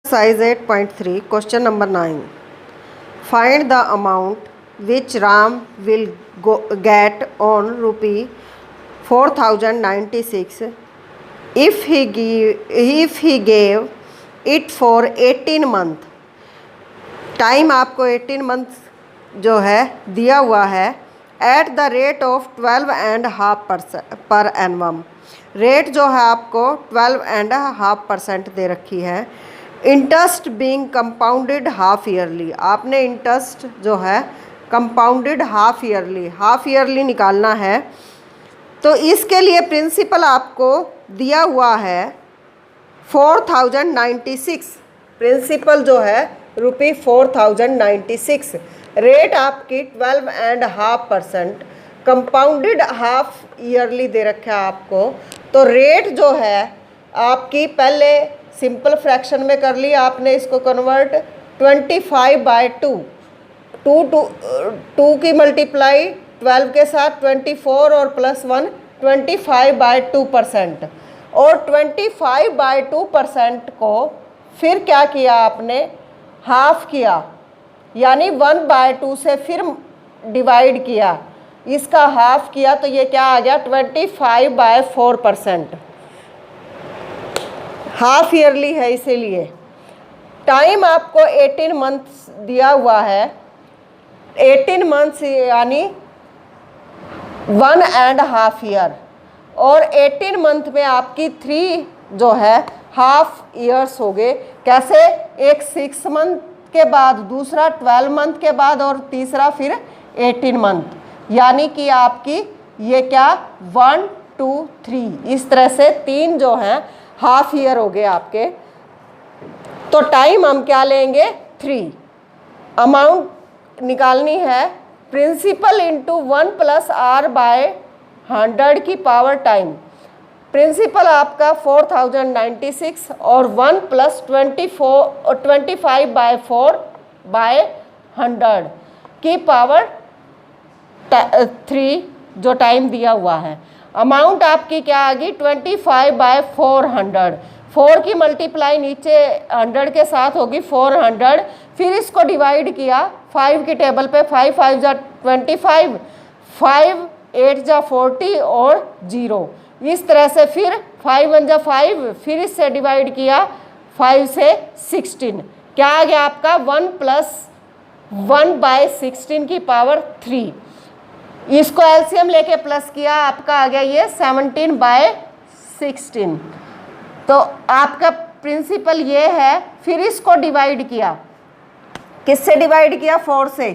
Size 8.3, question number 9. Find the amount which Ram will get on rupee 4096 if he gave it for 18 month. Time आपको 18 month जो है दिया हुआ है at the rate of 12.5% पर एनवम. Rate जो है आपको 12.5% दे रखी है. Interest being compounded half yearly. आपने इंटरेस्ट जो है कंपाउंडेड हाफ ईयरली निकालना है. तो इसके लिए प्रिंसिपल आपको दिया हुआ है 4096. प्रिंसिपल जो है रुपी 4096. रेट आपकी 12.5%. कंपाउंडेड हाफ ईयरली दे रखा है आपको. तो रेट जो है आपकी पहले सिंपल फ्रैक्शन में कर ली आपने. इसको कन्वर्ट 25/2 टू की मल्टीप्लाई 12 के साथ 24 और +1 25/2%. और 25/2% को फिर क्या किया आपने, हाफ किया, यानी 1/2 से फिर डिवाइड किया, इसका हाफ किया. तो ये क्या आ गया 25/4%. हाफ ईयरली है इसीलिए. टाइम आपको 18 मंथ्स दिया हुआ है. 18 मंथ्स यानी 1.5 ईयर. और 18 मंथ में आपकी 3 जो है हाफ ईयर्स हो गए. कैसे, एक 6 मंथ के बाद, दूसरा 12 मंथ के बाद और तीसरा फिर 18 मंथ. यानी कि आपकी ये क्या 1 2 3 इस तरह से 3 जो हैं हाफ ईयर हो गए आपके. तो टाइम हम क्या लेंगे 3. अमाउंट निकालनी है प्रिंसिपल इंटू 1 + R/100 की पावर टाइम. प्रिंसिपल आपका 4096 और 1 + 25/4/100 की पावर 3 जो टाइम दिया हुआ है. अमाउंट आपकी क्या आ गई 25/400. 4 की मल्टीप्लाई नीचे 100 के साथ होगी 400. फिर इसको डिवाइड किया 5 की टेबल पे. 5 5 जा 25, 5 8 जा 40 और 0. इस तरह से फिर 5 1 जा 5, फिर इससे डिवाइड किया 5 से 16. क्या आ गया आपका 1 + 1/16 की पावर 3. इसको एलसीएम लेके प्लस किया, आपका आ गया ये 17/16. तो आपका प्रिंसिपल ये है. फिर इसको डिवाइड किया, किससे डिवाइड किया 4 से.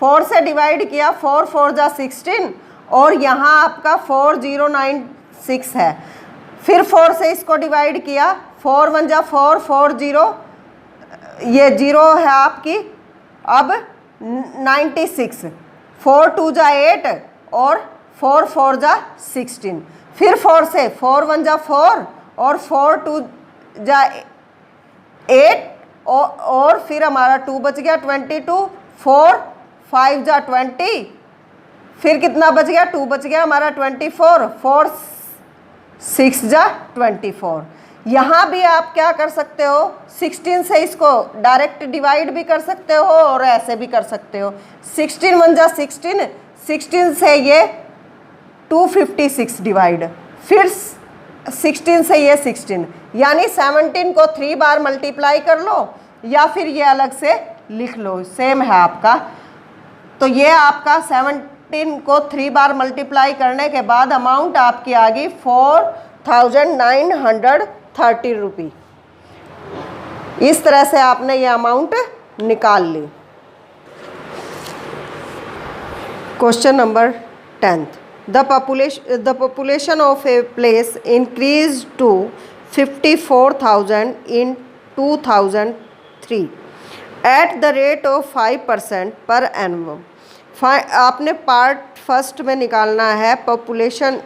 4 से डिवाइड किया, 4 4 जा 16 और यहाँ आपका 4096 है. फिर 4 से इसको डिवाइड किया, 4 1 जा 4 4 0, ये 0 है आपकी. अब 96, 4 2 जा 8 और 4 4 जा 16. फिर 4 से 4 1 जा 4 और 4 2 जा 8 और फिर हमारा 2 बच गया 22. 4 5 जा 20, फिर कितना बच गया 2 बच गया हमारा 24. 4 6 जा 24. यहाँ भी आप क्या कर सकते हो, 16 से इसको डायरेक्ट डिवाइड भी कर सकते हो और ऐसे भी कर सकते हो. 16 1 जा 16, 16 से ये 256 डिवाइड, फिर 16 से ये 16, यानी 17 को 3 बार मल्टीप्लाई कर लो या फिर ये अलग से लिख लो, सेम है आपका. तो ये आपका 17 को 3 बार मल्टीप्लाई करने के बाद अमाउंट आपकी आ गई 4930 रुपी. इस तरह से आपने ये अमाउंट निकाल ली. Question number 10th. The population of a place increased to 54,000 in 2003 at the rate of 5% per annum. आपने पार्ट फर्स्ट में निकालना है पॉपुलेशन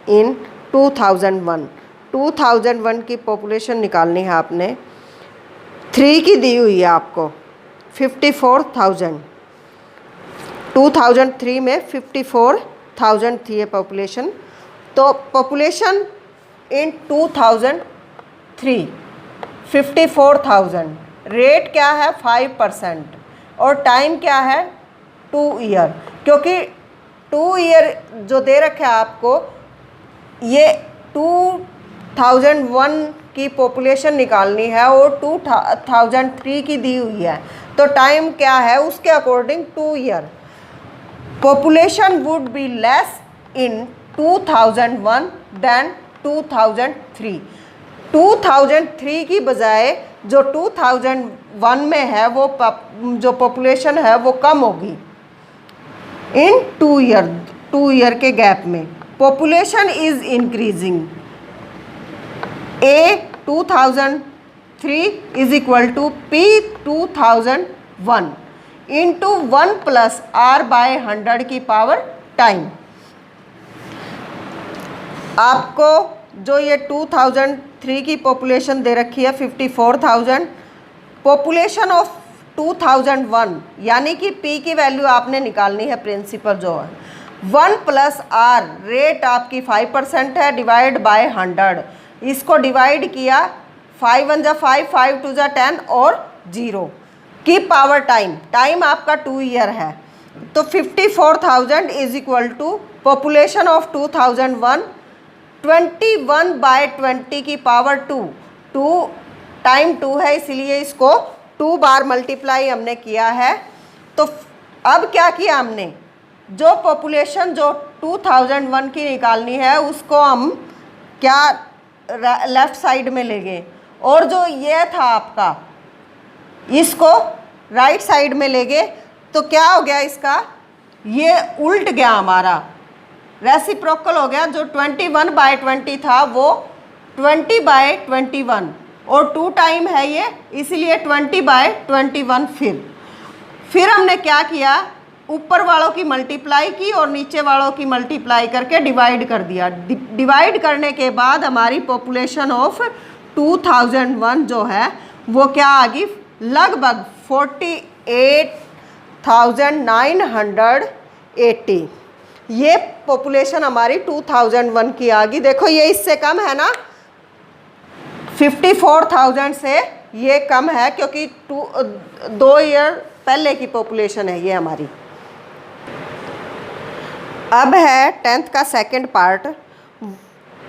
इन 2001. 2001 की पॉपुलेशन निकालनी है आपने. 3 की दी हुई है आपको 54,000. 2003 में 54,000 थी ये पॉपुलेशन. तो पॉपुलेशन इन 2003 54,000, रेट क्या है 5% और टाइम क्या है 2 ईयर, क्योंकि 2 ईयर जो दे रखा है आपको, ये 2001 की पॉपुलेशन निकालनी है और 2003 की दी हुई है, तो टाइम क्या है उसके according 2 year. Population would be less in 2001 then 2003। 2003 की बजाय जो 2001 में है वो जो पॉपुलेशन है वो कम होगी इन 2 ईयर के गैप में। Population is increasing. A 2003 is equal to P 2001 into 1 plus R by 100 की पावर टाइम। आपको जो ये 2003 की पॉपुलेशन दे रखी है 54,000, पॉपुलेशन ऑफ 2001 यानी कि P की वैल्यू आपने निकालनी है, प्रिंसिपल जो है 1 प्लस R, रेट आपकी 5% है, डिवाइड बाय 100। इसको डिवाइड किया, 5 1 जा 5, 5 2 जा 10 और 0 की पावर टाइम। टाइम आपका 2 ईयर है, तो 54,000 is equal to population of 2001 21 by 20 की पावर 2 टाइम 2 है, इसलिए इसको 2 बार मल्टीप्लाई हमने किया है। तो अब क्या किया हमने, जो पॉपुलेशन जो 2001 की निकालनी है उसको हम क्या लेफ़्ट साइड में ले गए, और जो ये था आपका इसको राइट साइड में ले गए। तो क्या हो गया इसका, ये उल्ट गया हमारा, रेसिप्रोकल हो गया। जो 21 बाय 20 था वो 20 बाय 21 और 2 टाइम है ये, इसीलिए 20 बाय 21। फिर हमने क्या किया, ऊपर वालों की मल्टीप्लाई की और नीचे वालों की मल्टीप्लाई करके डिवाइड कर दिया। डिवाइड करने के बाद हमारी पॉपुलेशन ऑफ 2001 जो है वो क्या आ गई, लगभग 48,980। ये पॉपुलेशन हमारी 2001 की आ गई। देखो ये इससे कम है ना, 54,000 से ये कम है, क्योंकि 2 ईयर पहले की पॉपुलेशन है ये हमारी। अब है 10th का सेकंड पार्ट।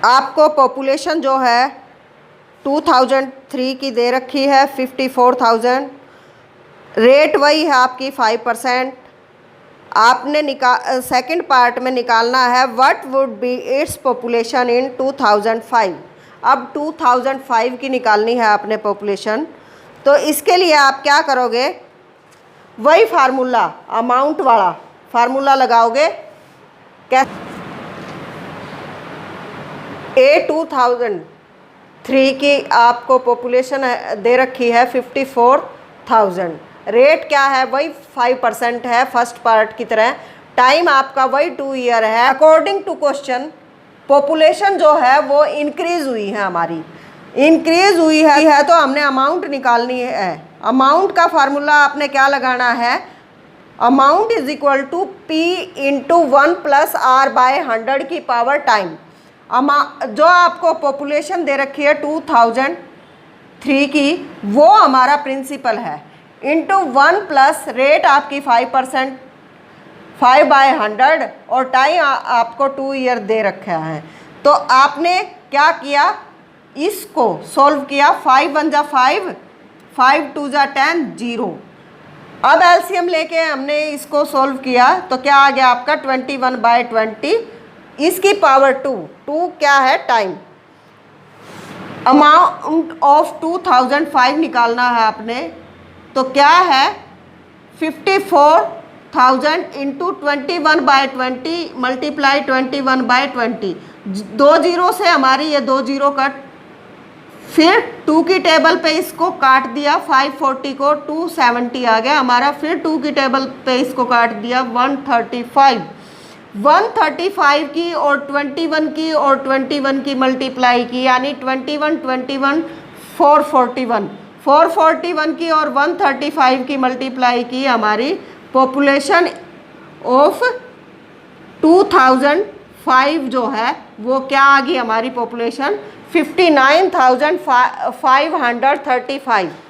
आपको पॉपुलेशन जो है 2003 की दे रखी है 54,000, रेट वही है आपकी 5%। आपने सेकंड पार्ट में निकालना है what would be its population in 2005। अब 2005 की निकालनी है आपने पॉपुलेशन, तो इसके लिए आप क्या करोगे, वही फार्मूला, अमाउंट वाला फार्मूला लगाओगे। A 2003 की आपको पॉपुलेशन दे रखी है 54,000, रेट क्या है वही 5% है फर्स्ट पार्ट की तरह, टाइम आपका वही 2 ईयर है। अकॉर्डिंग टू क्वेश्चन पॉपुलेशन जो है वो इंक्रीज़ हुई है हमारी, इंक्रीज़ हुई है तो हमने अमाउंट निकालनी है। अमाउंट का फार्मूला आपने क्या लगाना है, amount is equal to P into 1 plus R by 100 की पावर टाइम। जो आपको पॉपुलेशन दे रखी है 2003 की वो हमारा प्रिंसिपल है, इंटू 1 प्लस रेट आपकी 5%, 5 बाय 100 और टाइम आपको 2 ईयर दे रखा है। तो आपने क्या किया, इसको सॉल्व किया, 5 1 जा 5, 5 2 जा 10, 0। अब एलसीएम लेके हमने इसको सॉल्व किया तो क्या आ गया आपका 21 बाय 20, इसकी पावर 2 क्या है टाइम। अमाउंट ऑफ 2005 निकालना है आपने, तो क्या है 54,000 into 21 by 20 multiply 21 by 20। 2 zero से हमारी ये 2 जीरो कट, फिर 2 की टेबल पे इसको काट दिया, 540 को 270 आ गया हमारा, फिर 2 की टेबल पे इसको काट दिया 135। 135 की और 21 की और 21 की मल्टीप्लाई की, यानी 21 21 441, 441 की और 135 की मल्टीप्लाई की, हमारी पॉपुलेशन ऑफ 2005 जो है वो क्या आ गई हमारी पॉपुलेशन 59,535